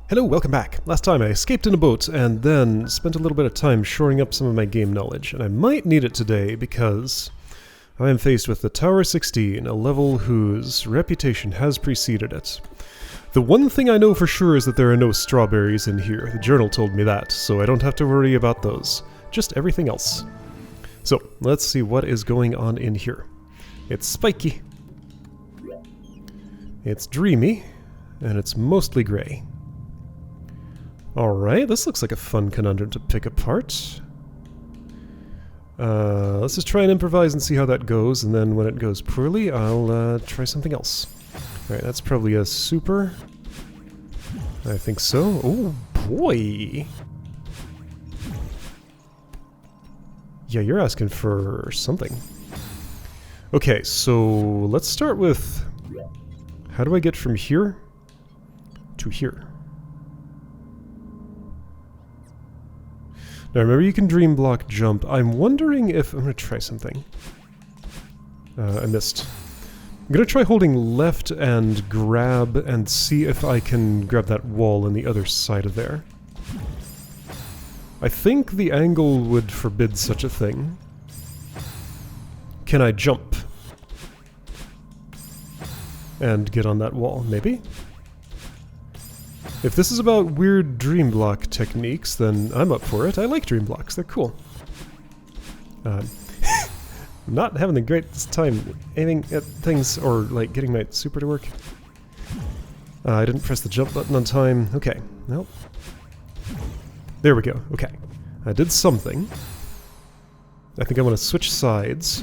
Hello, welcome back. Last time I escaped in a boat and then spent a little bit of time shoring up some of my game knowledge, and I might need it today because I am faced with the Tower 16, a level whose reputation has preceded it. The one thing I know for sure is that there are no strawberries in here. The journal told me that, so I don't have to worry about those. Just everything else. So, let's see what is going on in here. It's spiky. It's dreamy. And it's mostly gray. Alright, this looks like a fun conundrum to pick apart. Let's just try and improvise and see how that goes, and then when it goes poorly, I'll try something else. Alright, that's probably a super. I think so. Oh boy! Yeah, you're asking for something. Okay, so let's start with... How do I get from here to here? Now remember, you can dream block jump. I'm wondering if... I'm going to try something. I missed. I'm going to try holding left and grab and see if I can grab that wall on the other side of there. I think the angle would forbid such a thing. Can I jump? And get on that wall, maybe? If this is about weird dream block techniques, then I'm up for it. I like dream blocks, they're cool. I'm not having the greatest time aiming at things or like getting my super to work. I didn't press the jump button on time. Okay, nope. There we go, okay. I did something. I think I want to switch sides.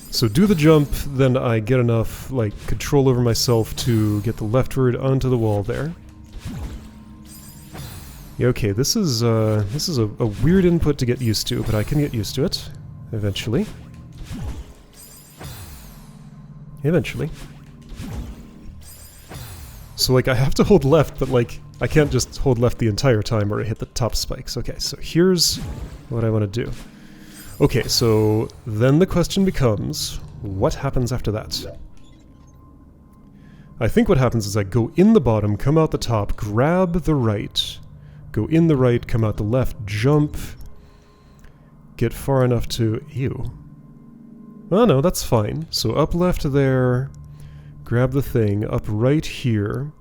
So do the jump, then I get enough like control over myself to get the leftward onto the wall there. Yeah, okay, this is a weird input to get used to, but I can get used to it eventually. Eventually. So like I have to hold left, but like I can't just hold left the entire time or I hit the top spikes. Okay, so here's what I want to do. Okay, so then the question becomes, what happens after that? I think what happens is I go in the bottom, come out the top, grab the right, go in the right, come out the left, jump, get far enough to... Ew. Oh no, that's fine. So up left there, grab the thing, up right here.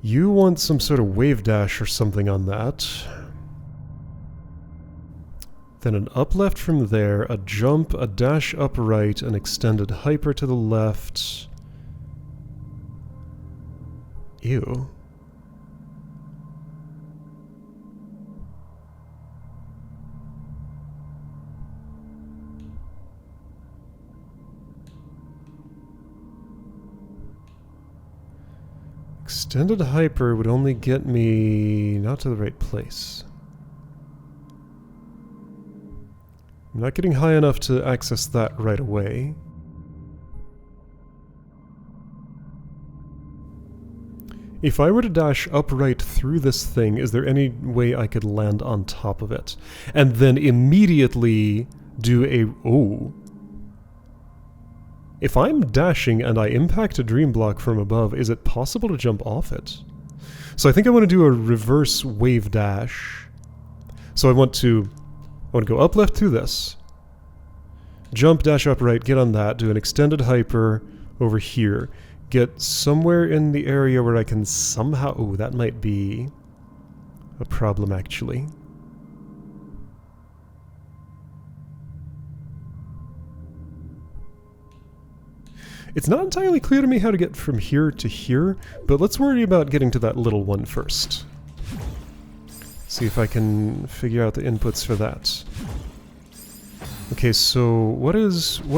You want some sort of wave dash or something on that. Then an up left from there, a jump, a dash up right, an extended hyper to the left. Ew. Extended hyper would only get me not to the right place. I'm not getting high enough to access that right away. If I were to dash upright through this thing, is there any way I could land on top of it? And then immediately do a... Oh. If I'm dashing and I impact a dream block from above, is it possible to jump off it? So I think I want to do a reverse wave dash. So I want to go up left through this. Jump, dash up right, get on that, do an extended hyper over here. Get somewhere in the area where I can somehow... Oh, that might be a problem actually. It's not entirely clear to me how to get from here to here, but let's worry about getting to that little one first. See if I can figure out the inputs for that. Okay, so what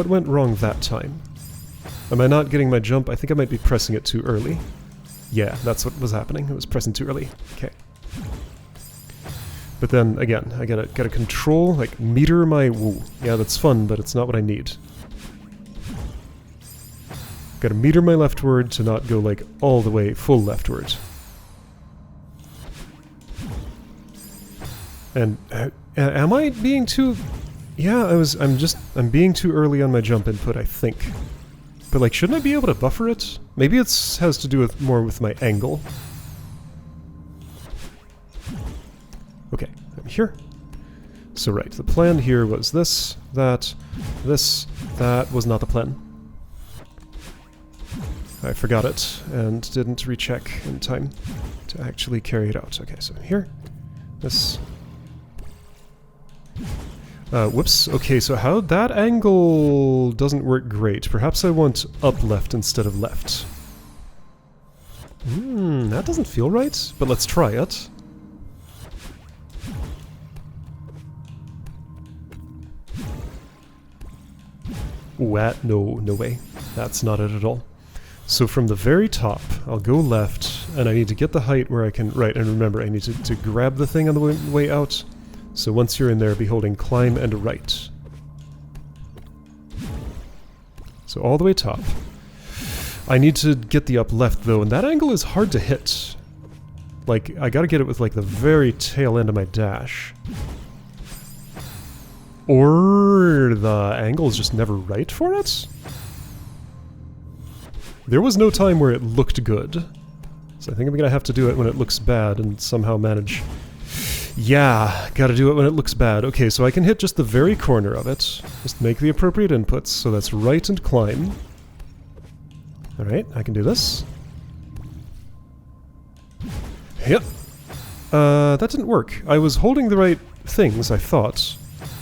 went wrong that time? Am I not getting my jump? I think I might be pressing it too early. Yeah, that's what was happening. It was pressing too early. Okay. But then again, I gotta control, like meter my woo. Yeah, that's fun, but it's not what I need. Gotta meter my leftward to not go like all the way full leftward. And am I being too... Yeah, I'm being too early on my jump input, I think. But like, shouldn't I be able to buffer it? Maybe it has to do with more with my angle. Okay, I'm here. So right, the plan here was this, that was not the plan. I forgot it and didn't recheck in time to actually carry it out. Okay, so here, this. Whoops, okay, so how that angle doesn't work great. Perhaps I want up left instead of left. That doesn't feel right, but let's try it. No way. That's not it at all. So from the very top, I'll go left, and I need to get the height where I can... Right, and remember, I need to grab the thing on the way out. So once you're in there, be holding climb and right. So all the way top. I need to get the up left, though, and that angle is hard to hit. Like, I gotta get it with, like, the very tail end of my dash. Or the angle is just never right for it? There was no time where it looked good. So I think I'm gonna have to do it when it looks bad and somehow manage... Yeah, gotta do it when it looks bad. Okay, so I can hit just the very corner of it. Just make the appropriate inputs. So that's right and climb. Alright, I can do this. Yep. That didn't work. I was holding the right things, I thought.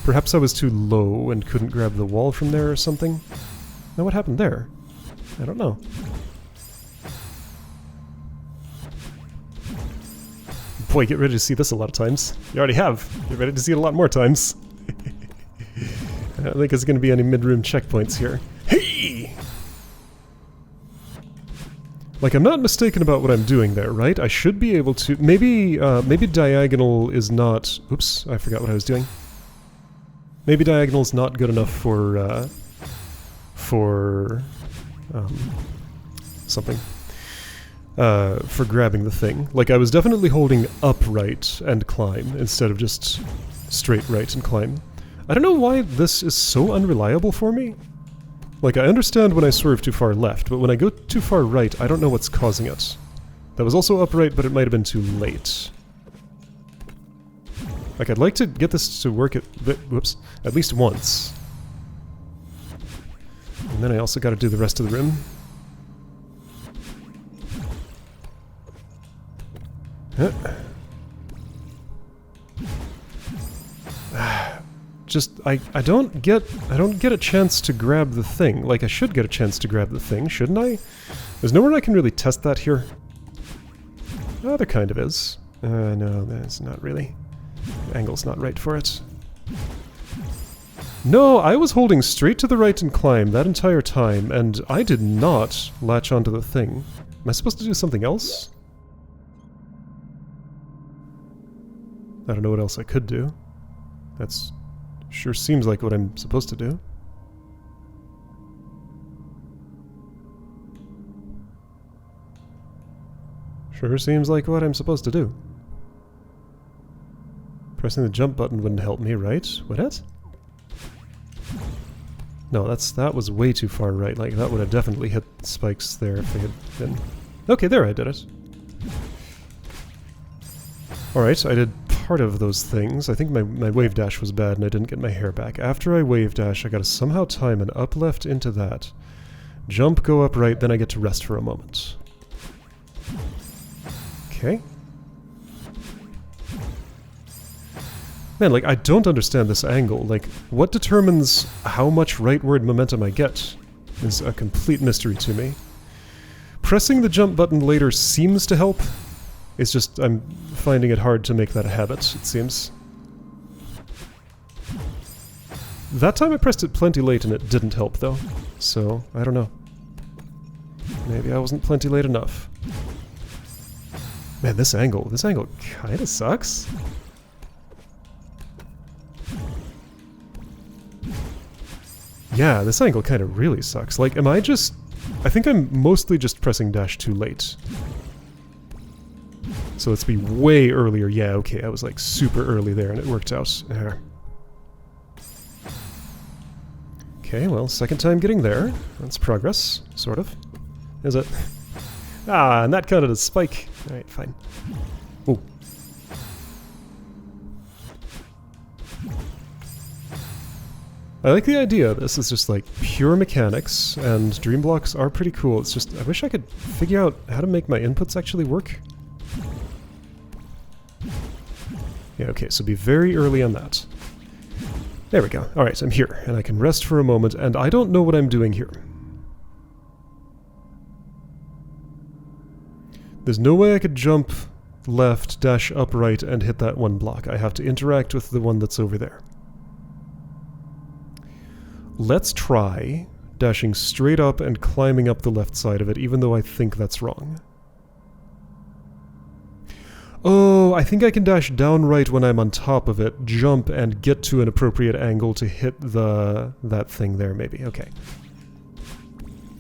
Perhaps I was too low and couldn't grab the wall from there or something. Now what happened there? I don't know. Boy, get ready to see this a lot of times. You already have. Get ready to see it a lot more times. I don't think there's going to be any mid-room checkpoints here. Hey! Like, I'm not mistaken about what I'm doing there, right? I should be able to... Maybe diagonal is not... Oops, I forgot what I was doing. Maybe diagonal is not good enough for something. For grabbing the thing. Like, I was definitely holding upright and climb instead of just straight right and climb. I don't know why this is so unreliable for me. Like, I understand when I swerve too far left, but when I go too far right, I don't know what's causing it. That was also upright, but it might have been too late. Like, I'd like to get this to work at least once. And then I also gotta do the rest of the room. Just, I don't get a chance to grab the thing. Like, I should get a chance to grab the thing, shouldn't I? There's nowhere I can really test that here. Oh, there kind of is. No, that's not really. The angle's not right for it. No, I was holding straight to the right and climb that entire time, and I did not latch onto the thing. Am I supposed to do something else? I don't know what else I could do. That's sure seems like what I'm supposed to do. Sure seems like what I'm supposed to do. Pressing the jump button wouldn't help me, right? Would it? No, that was way too far right. Like, that would have definitely hit spikes there if they had been... Okay, there I did it. Alright, I did part of those things. I think my wave dash was bad and I didn't get my hair back. After I wave dash, I gotta somehow time an up left into that. Jump, go up right, then I get to rest for a moment. Okay. Man, like, I don't understand this angle. Like, what determines how much rightward momentum I get is a complete mystery to me. Pressing the jump button later seems to help. It's just, I'm finding it hard to make that a habit, it seems. That time I pressed it plenty late and it didn't help, though. So, I don't know. Maybe I wasn't plenty late enough. Man, this angle kinda sucks. Yeah, this angle kinda really sucks. Like, am I just... I think I'm mostly just pressing dash too late. So let's be way earlier. Yeah, okay, I was like super early there and it worked out. Okay, Okay, well, second time getting there. That's progress, sort of. Is it? Ah, and that counted as spike. Alright, fine. Ooh. I like the idea. This is just like pure mechanics, and dream blocks are pretty cool. It's just, I wish I could figure out how to make my inputs actually work. Yeah, okay, so be very early on that. There we go. Alright, I'm here, and I can rest for a moment, and I don't know what I'm doing here. There's no way I could jump left, dash upright, and hit that one block. I have to interact with the one that's over there. Let's try dashing straight up and climbing up the left side of it, even though I think that's wrong. Oh, I think I can dash down right when I'm on top of it, jump, and get to an appropriate angle to hit that thing there, maybe. Okay.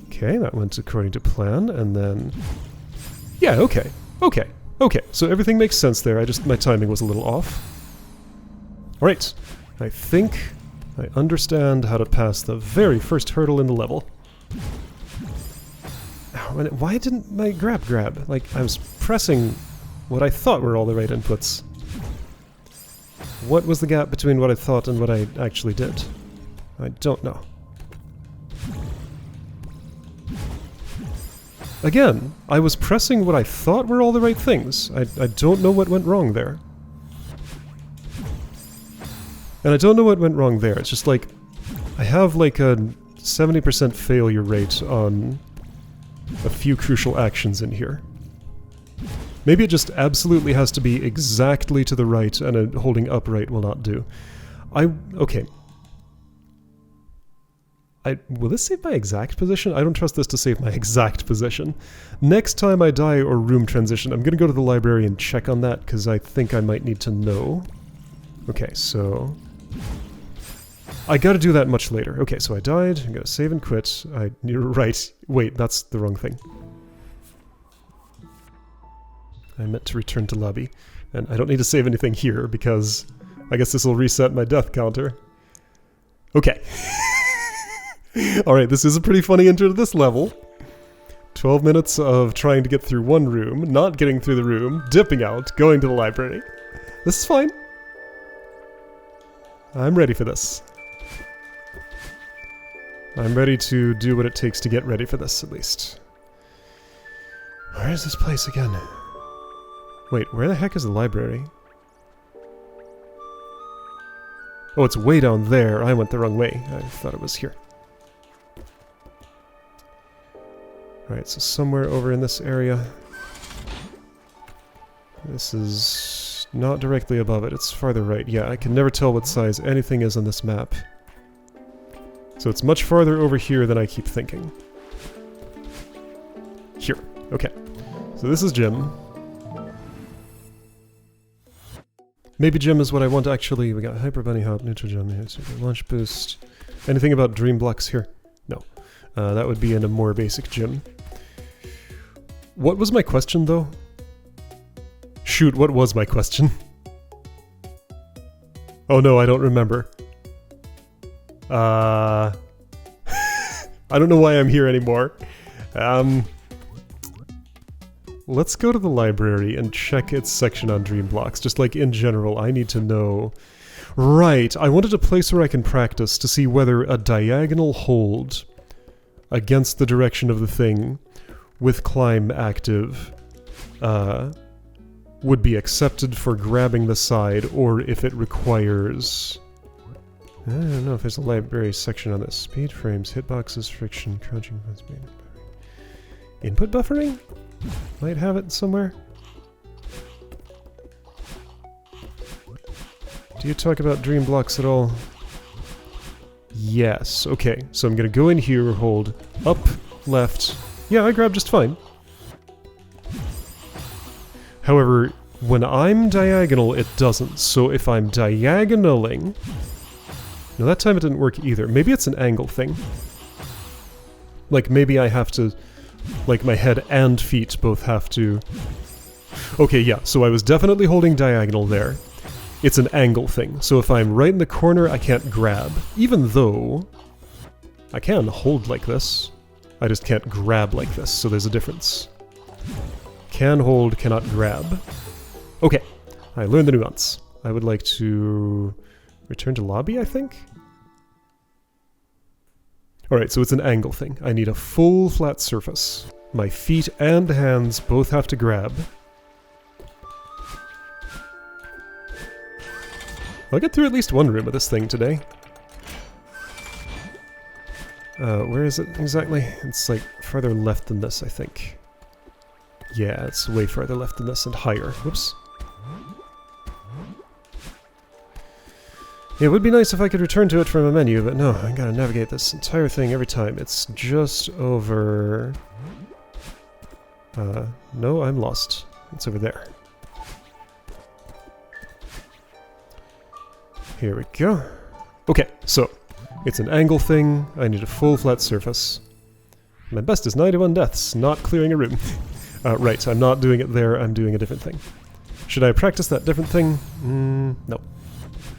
Okay, that went according to plan, and then... Yeah, okay. Okay. Okay, so everything makes sense there. My timing was a little off. Alright. I think I understand how to pass the very first hurdle in the level. Ow, why didn't my grab? Like, I was pressing what I thought were all the right inputs. What was the gap between what I thought and what I actually did? I don't know. Again, I was pressing what I thought were all the right things. I don't know what went wrong there. And I don't know what went wrong there. It's just like, I have like a 70% failure rate on a few crucial actions in here. Maybe it just absolutely has to be exactly to the right, and holding upright will not do. Okay. Will this save my exact position? I don't trust this to save my exact position. Next time I die or room transition, I'm gonna go to the library and check on that, because I think I might need to know. Okay, so... I gotta do that much later. Okay, so I died, I'm gonna save and quit. You're right. Wait, that's the wrong thing. I meant to return to lobby. And I don't need to save anything here, because I guess this will reset my death counter. Okay. Alright, this is a pretty funny intro to this level. 12 minutes of trying to get through one room, not getting through the room, dipping out, going to the library. This is fine. I'm ready for this. I'm ready to do what it takes to get ready for this, at least. Where is this place again? Wait, where the heck is the library? Oh, it's way down there. I went the wrong way. I thought it was here. Alright, so somewhere over in this area. This is not directly above it, it's farther right. Yeah, I can never tell what size anything is on this map. So it's much farther over here than I keep thinking. Here. Okay. So this is Jim. Maybe Gem is what I want actually. We got Hyper Bunny Hop, Neutral Gem here, Super Launch Boost. Anything about Dream Blocks here? No. That would be in a more basic gym. What was my question, though? Shoot, what was my question? Oh no, I don't remember. I don't know why I'm here anymore. Let's go to the library and check its section on Dream Blocks. Just like in general, I need to know... Right, I wanted a place where I can practice to see whether a diagonal hold against the direction of the thing with climb active would be accepted for grabbing the side, or if it requires... I don't know if there's a library section on this. Speed frames, hitboxes, friction, crouching, speed. Input buffering? Might have it somewhere. Do you talk about Dream Blocks at all? Yes. Okay, so I'm gonna go in here, hold up, left. Yeah, I grabbed just fine. However, when I'm diagonal, it doesn't. So if I'm diagonaling... No, that time it didn't work either. Maybe it's an angle thing. Like, maybe I have to... Like, my head and feet both have to... Okay, yeah, so I was definitely holding diagonal there. It's an angle thing, so if I'm right in the corner, I can't grab. Even though... I can hold like this. I just can't grab like this, so there's a difference. Can hold, cannot grab. Okay, I learned the nuance. I would like to return to lobby, I think? Alright, so it's an angle thing. I need a full flat surface. My feet and hands both have to grab. I'll get through at least one room of this thing today. Where is it exactly? It's like farther left than this, I think. Yeah, it's way farther left than this and higher. Whoops. It would be nice if I could return to it from a menu, but no, I gotta navigate this entire thing every time. It's just over... no, I'm lost. It's over there. Here we go. Okay, so, it's an angle thing. I need a full flat surface. My best is 91 deaths, not clearing a room. Right, I'm not doing it there, I'm doing a different thing. Should I practice that different thing? No.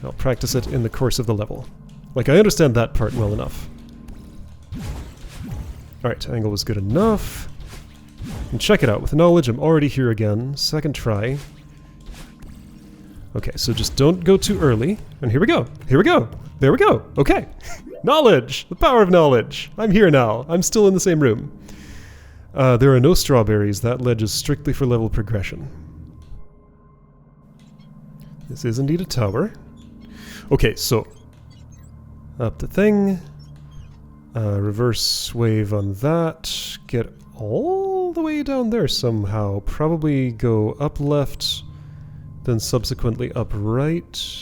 I'll practice it in the course of the level. Like, I understand that part well enough. Alright, angle was good enough. And check it out, with knowledge I'm already here again. Second try. Okay, so just don't go too early. And here we go! Here we go! There we go! Okay! Knowledge! The power of knowledge! I'm here now. I'm still in the same room. There are no strawberries. That ledge is strictly for level progression. This is indeed a tower. Okay, so up the thing, reverse wave on that, get all the way down there somehow, probably go up left, then subsequently up right,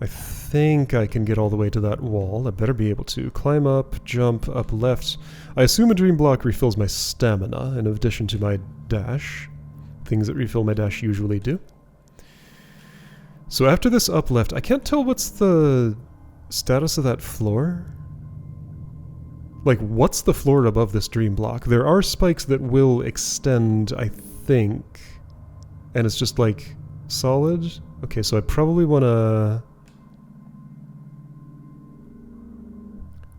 I think I can get all the way to that wall. I better be able to climb up, jump, up left. I assume a dream block refills my stamina in addition to my dash. Things that refill my dash usually do. So after this up left, I can't tell what's the status of that floor. Like, what's the floor above this dream block? There are spikes that will extend, I think. And it's just like solid. Okay, so I probably want to...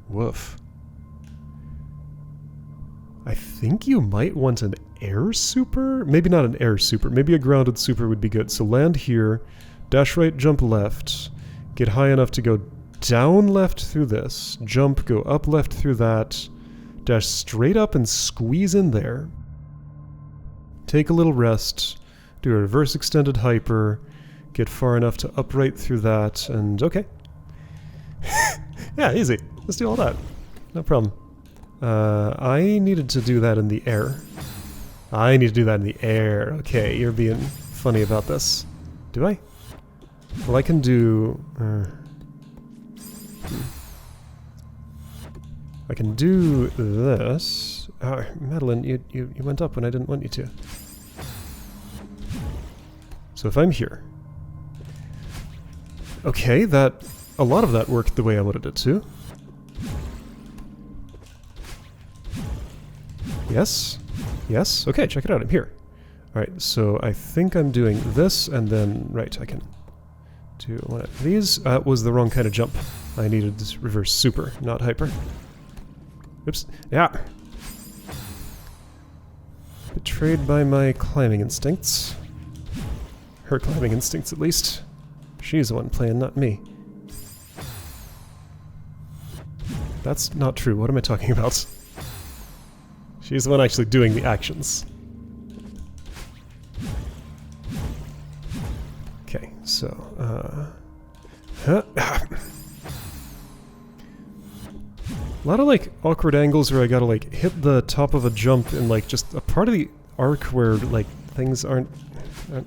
Woof. I think you might want an air super? Maybe not an air super. Maybe a grounded super would be good. So land here, dash right, jump left, get high enough to go down left through this, jump, go up left through that, dash straight up and squeeze in there. Take a little rest, do a reverse extended hyper, get far enough to upright through that, and okay. Yeah, easy. Let's do all that. No problem. I needed to do that in the air. I need to do that in the air. Okay, you're being funny about this. Do I? Well, I can do... I can do this. Madeline, you went up when I didn't want you to. So if I'm here... Okay, that... A lot of that worked the way I wanted it to. Yes? Yes? Okay, check it out, I'm here. Alright, so I think I'm doing this, and then... Right, I can do one of these. That was the wrong kind of jump. I needed this reverse super, not hyper. Oops. Yeah! Betrayed by my climbing instincts. Her climbing instincts, at least. She's the one playing, not me. That's not true. What am I talking about? She's the one actually doing the actions. Okay, so, a lot of, like, awkward angles where I gotta, like, hit the top of a jump in, like, just a part of the arc where, like, things aren't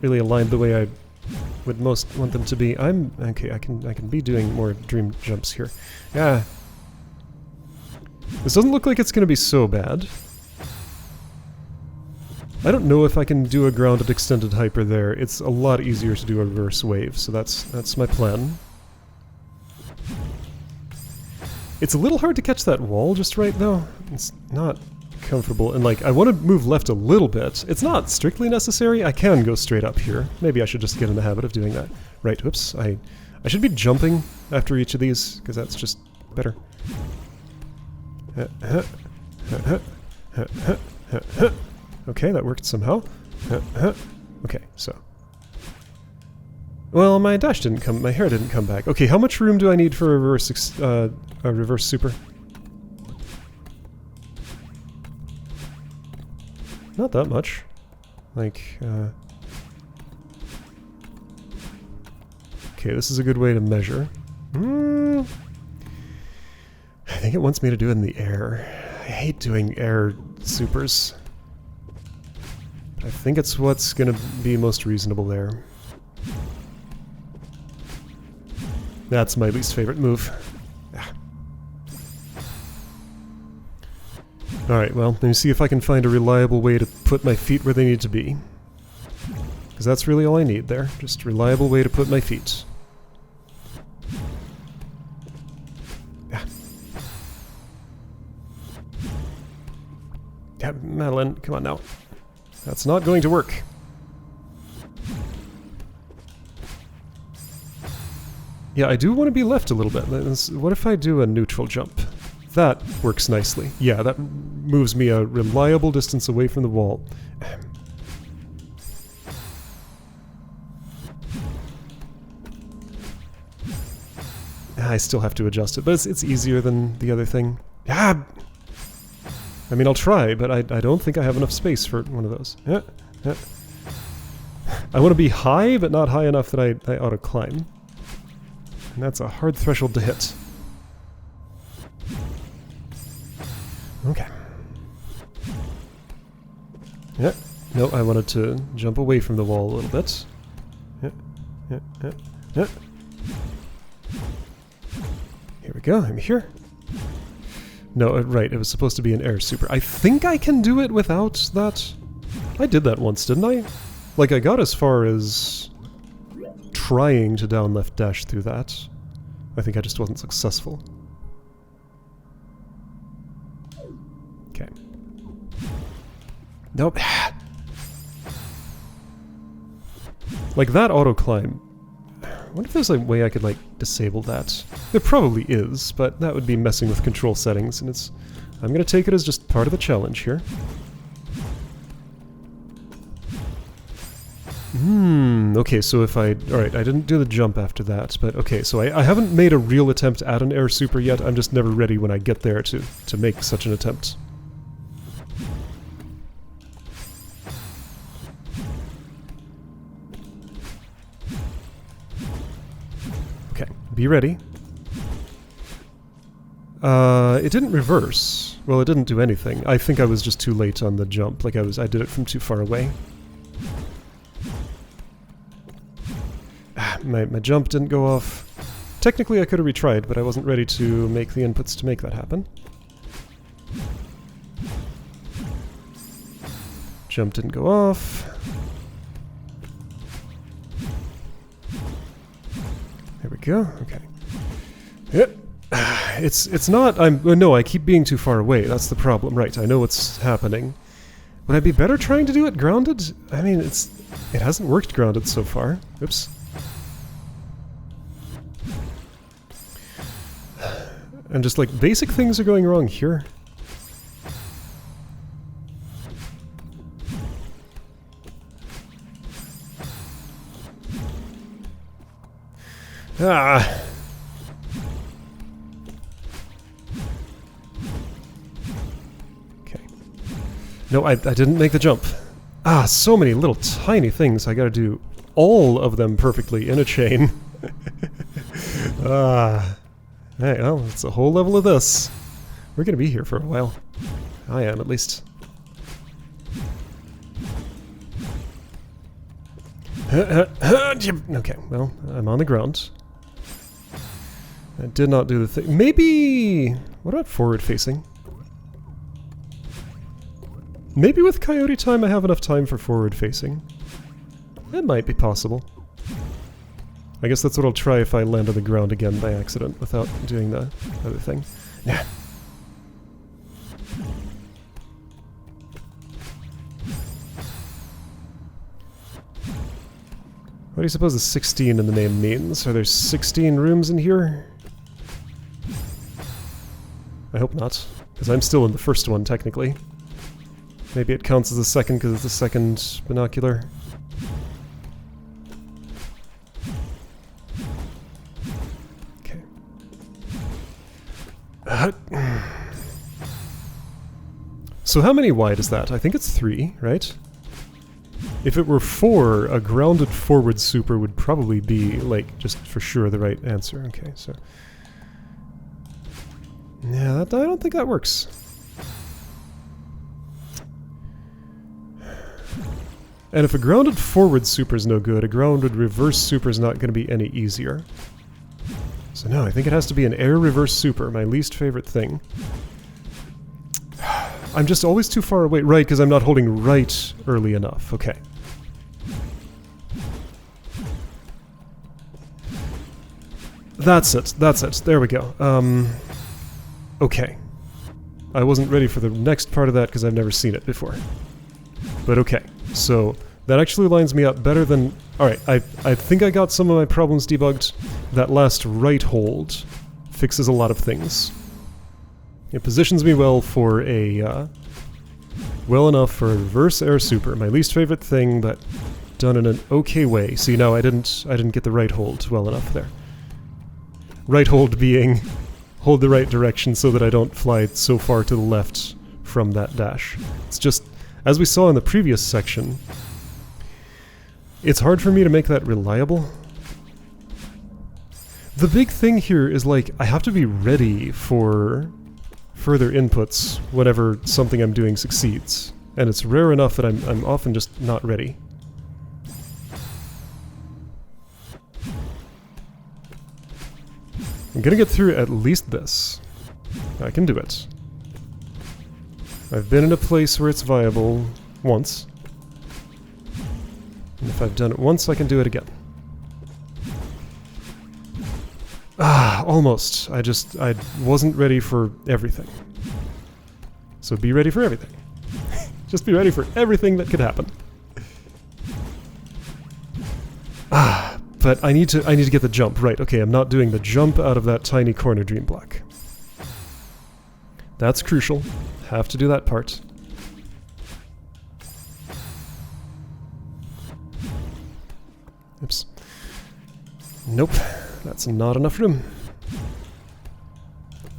really aligned the way I would most want them to be. Okay, I can be doing more dream jumps here. Yeah. This doesn't look like it's gonna be so bad. I don't know if I can do a grounded extended hyper there. It's a lot easier to do a reverse wave, so that's my plan. It's a little hard to catch that wall just right, though. It's not comfortable. And like, I want to move left a little bit. It's not strictly necessary. I can go straight up here. Maybe I should just get in the habit of doing that. Right, whoops. I should be jumping after each of these, because that's just better. Okay, that worked somehow. Okay, so. Well, my dash didn't come, my hair didn't come back. Okay, how much room do I need for a reverse super? Not that much. Like, okay, this is a good way to measure. I think it wants me to do it in the air. I hate doing air supers. But I think it's what's gonna be most reasonable there. That's my least favorite move. Alright, well, let me see if I can find a reliable way to put my feet where they need to be. Because that's really all I need there. Just a reliable way to put my feet. Yeah, Madeline, come on now. That's not going to work. Yeah, I do want to be left a little bit. What if I do a neutral jump? That works nicely. Yeah, that moves me a reliable distance away from the wall. I still have to adjust it, but it's easier than the other thing. Ah! I mean, I'll try, but I don't think I have enough space for one of those. I want to be high, but not high enough that I auto-climb. And that's a hard threshold to hit. Okay. Yeah. No, I wanted to jump away from the wall a little bit. Yeah. Here we go, I'm here. No, right, it was supposed to be an air super. I think I can do it without that. I did that once, didn't I? Like, I got as far as trying to down left dash through that. I think I just wasn't successful. Okay. Nope. Like, that auto-climb. I wonder if there's a way I could, like, disable that. There probably is, but that would be messing with control settings, and it's... I'm gonna take it as just part of the challenge here. Okay, so if I... Alright, I didn't do the jump after that, but okay, so I haven't made a real attempt at an air super yet, I'm just never ready when I get there to make such an attempt. Okay, be ready. It didn't reverse. Well, it didn't do anything. I think I was just too late on the jump, like I did it from too far away. My jump didn't go off. Technically I could have retried, but I wasn't ready to make the inputs to make that happen. Jump didn't go off. There we go, okay. Yep. It's not, no, I keep being too far away, that's the problem. Right, I know what's happening. Would I be better trying to do it grounded? I mean, it hasn't worked grounded so far. Oops. And just like basic things are going wrong here. Ah. Okay. No, I didn't make the jump. Ah, so many little tiny things. I gotta do all of them perfectly in a chain. Ah. Hey, well, it's a whole level of this. We're gonna be here for a while. I am, at least. Okay, well, I'm on the ground. I did not do the thing. Maybe... What about forward facing? Maybe with Coyote Time I have enough time for forward facing. It might be possible. I guess that's what I'll try if I land on the ground again by accident without doing the other thing. Yeah. What do you suppose the 16 in the name means? Are there 16 rooms in here? I hope not, because I'm still in the first one, technically. Maybe it counts as a second because it's the second binocular. Okay. So how many wide is that? I think it's 3, right? If it were 4, a grounded forward super would probably be, like, just for sure the right answer. Okay, so... yeah, I don't think that works. And if a grounded forward super is no good, a grounded reverse super is not going to be any easier. So no, I think it has to be an air reverse super, my least favorite thing. I'm just always too far away. Right, because I'm not holding right early enough. Okay. That's it. That's it. There we go. Okay. I wasn't ready for the next part of that because I've never seen it before. But okay. So that actually lines me up better than... Alright, I think I got some of my problems debugged. That last right hold fixes a lot of things. It positions me well for a... well enough for a reverse air super. My least favorite thing, but done in an okay way. See, no, I didn't get the right hold well enough there. Right hold being hold the right direction so that I don't fly so far to the left from that dash. It's just, as we saw in the previous section, it's hard for me to make that reliable. The big thing here is, like, I have to be ready for further inputs whenever something I'm doing succeeds. And it's rare enough that I'm often just not ready. I'm gonna get through at least this. I can do it. I've been in a place where it's viable once. And if I've done it once, I can do it again. Ah, almost. I wasn't ready for everything. So be ready for everything. Just be ready for everything that could happen. Ah, but I need to get the jump. Right, okay, I'm not doing the jump out of that tiny corner dream block. That's crucial. Have to do that part. Oops. Nope. That's not enough room.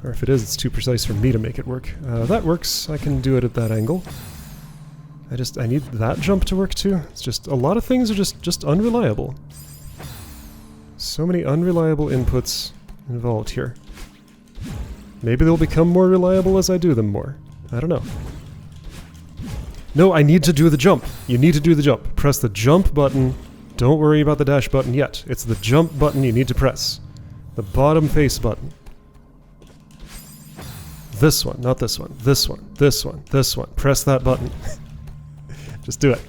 Or if it is, it's too precise for me to make it work. That works. I can do it at that angle. I need that jump to work too. It's just, a lot of things are just unreliable. So many unreliable inputs involved here. Maybe they'll become more reliable as I do them more. I don't know. No, I need to do the jump. You need to do the jump. Press the jump button. Don't worry about the dash button yet. It's the jump button you need to press. The bottom face button. This one, not this one. This one, this one, this one. Press that button. Just do it.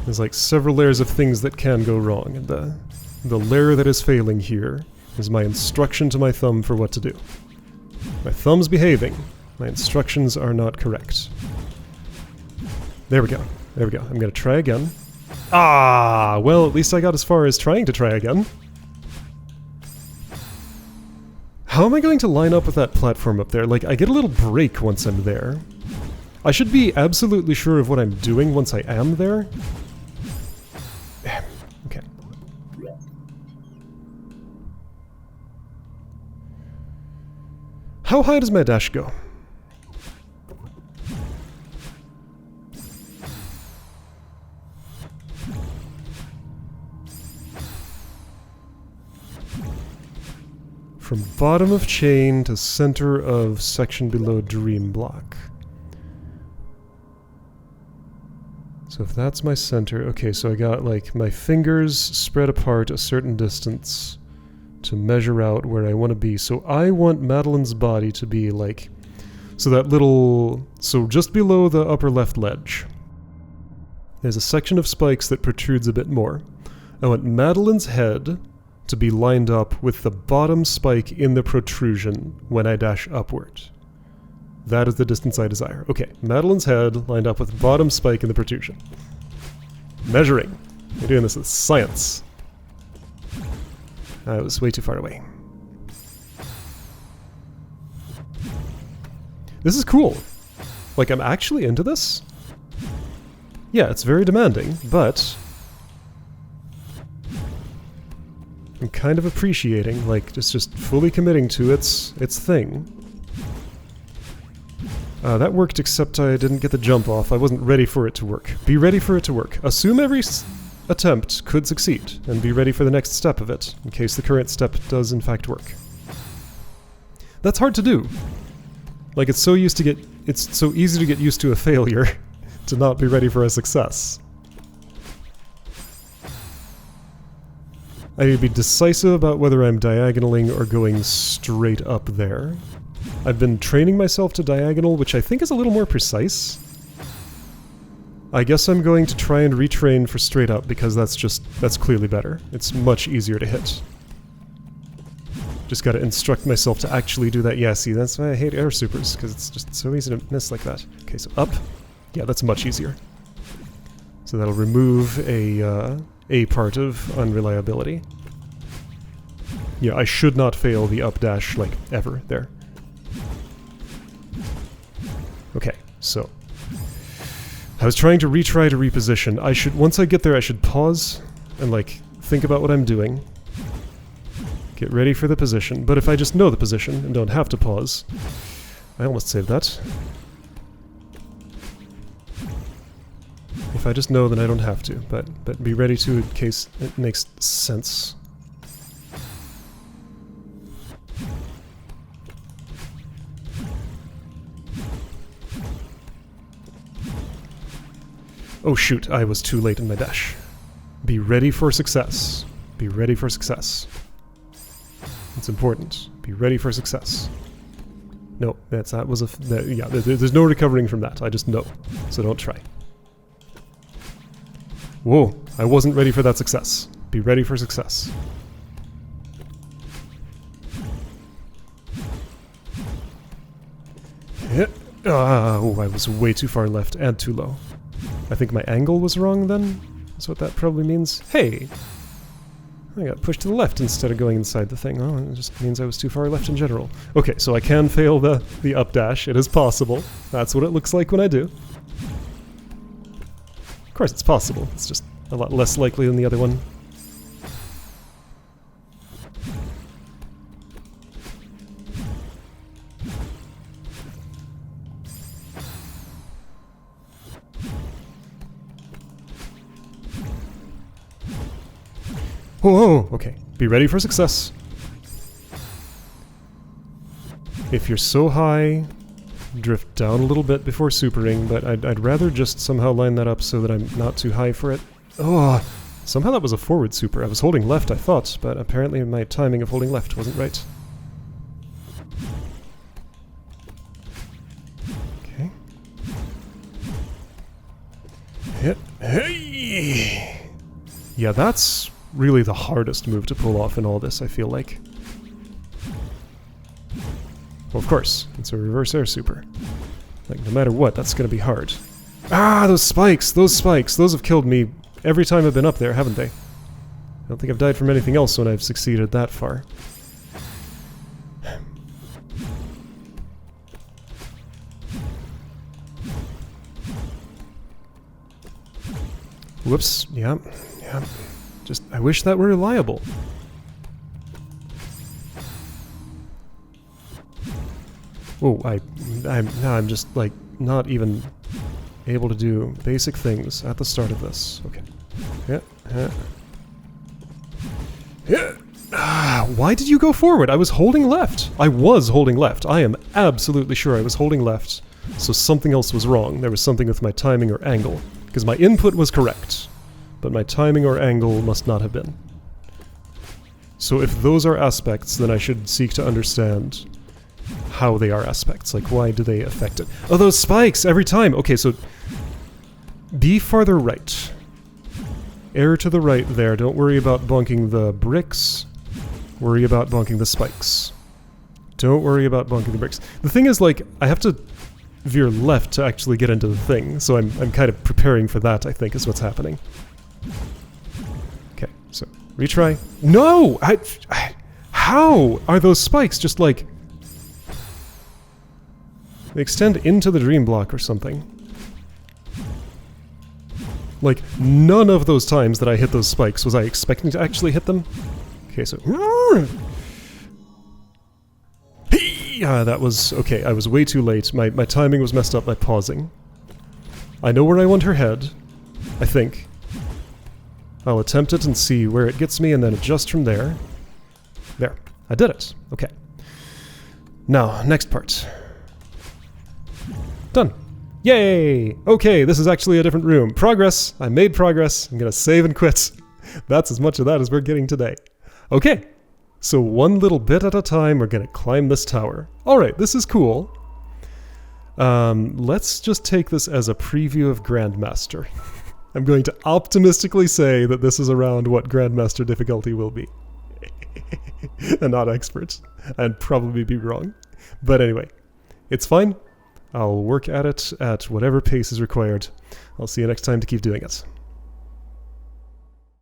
There's like several layers of things that can go wrong, and the layer that is failing here is my instruction to my thumb for what to do. My thumb's behaving. My instructions are not correct. There we go. There we go. I'm gonna try again. Ah! Well, at least I got as far as trying to try again. How am I going to line up with that platform up there? Like, I get a little break once I'm there. I should be absolutely sure of what I'm doing once I am there. Okay. How high does my dash go? From bottom of chain to center of section below dream block. So if that's my center, okay, so I got like my fingers spread apart a certain distance to measure out where I want to be. So I want Madeline's body to be like, so that little, so just below the upper left ledge, there's a section of spikes that protrudes a bit more. I want Madeline's head to be lined up with the bottom spike in the protrusion when I dash upward. That is the distance I desire. Okay, Madeline's head lined up with bottom spike in the protrusion. Measuring. We're doing this with science. I was way too far away. This is cool. Like, I'm actually into this. Yeah, it's very demanding, but I'm kind of appreciating, like, just fully committing to its thing. That worked, except I didn't get the jump off. I wasn't ready for it to work. Be ready for it to work. Assume every attempt could succeed, and be ready for the next step of it, in case the current step does in fact work. That's hard to do. Like, it's so easy to get used to a failure to not be ready for a success. I need to be decisive about whether I'm diagonaling or going straight up there. I've been training myself to diagonal, which I think is a little more precise. I guess I'm going to try and retrain for straight up because that's clearly better. It's much easier to hit. Just gotta instruct myself to actually do that. Yeah, see, that's why I hate air supers, because it's just so easy to miss like that. Okay, so up. Yeah, that's much easier. So that'll remove a part of unreliability. Yeah, I should not fail the up dash, like, ever there. Okay, so I was trying to retry to reposition. Once I get there, I should pause and, like, think about what I'm doing. Get ready for the position. But if I just know the position and don't have to pause, I almost saved that. If I just know, then I don't have to, but be ready to in case it makes sense. Oh shoot, I was too late in my dash. Be ready for success. Be ready for success. It's important. Be ready for success. No, there's no recovering from that. I just know. So don't try. Whoa, I wasn't ready for that success. Be ready for success. Oh, I was way too far left and too low. I think my angle was wrong then? That's what that probably means. Hey! I got pushed to the left instead of going inside the thing. Oh, it just means I was too far left in general. Okay, so I can fail the up dash. It is possible. That's what it looks like when I do. Of course it's possible. It's just a lot less likely than the other one. Whoa, okay. Be ready for success. If you're so high, drift down a little bit before supering, but I'd rather just somehow line that up so that I'm not too high for it. Oh, somehow that was a forward super. I was holding left, I thought, but apparently my timing of holding left wasn't right. Okay. Hey! Yeah, that's really the hardest move to pull off in all this, I feel like. Well, of course, it's a reverse air super. Like, no matter what, that's gonna be hard. Ah, those spikes! Those spikes! Those have killed me every time I've been up there, haven't they? I don't think I've died from anything else when I've succeeded that far. Whoops, yeah. Just, I wish that were reliable. Oh, I'm just, like, not even able to do basic things at the start of this. Okay. Yeah. Why did you go forward? I was holding left. I was holding left. I am absolutely sure I was holding left. So something else was wrong. There was something with my timing or angle. Because my input was correct. But my timing or angle must not have been. So if those are aspects, then I should seek to understand how they are aspects. Like, why do they affect it? Oh, those spikes! Every time! Okay, so be farther right. Air to the right there. Don't worry about bonking the bricks. Worry about bonking the spikes. Don't worry about bonking the bricks. The thing is, like, I have to veer left to actually get into the thing. So I'm kind of preparing for that, I think, is what's happening. Okay, so retry. No! How are those spikes just like... They extend into the dream block or something. Like, none of those times that I hit those spikes was I expecting to actually hit them. Okay, so... that was... Okay, I was way too late. My timing was messed up by pausing. I know where I want her head. I think. I'll attempt it and see where it gets me and then adjust from there. There. I did it. Okay. Now, next part. Done. Yay! Okay, this is actually a different room. Progress! I made progress. I'm gonna save and quit. That's as much of that as we're getting today. Okay, so one little bit at a time, we're gonna climb this tower. Alright, this is cool. Let's just take this as a preview of Grandmaster. I'm going to optimistically say that this is around what Grandmaster difficulty will be. And not expert. I'd probably be wrong. But anyway, it's fine. I'll work at it at whatever pace is required. I'll see you next time to keep doing it.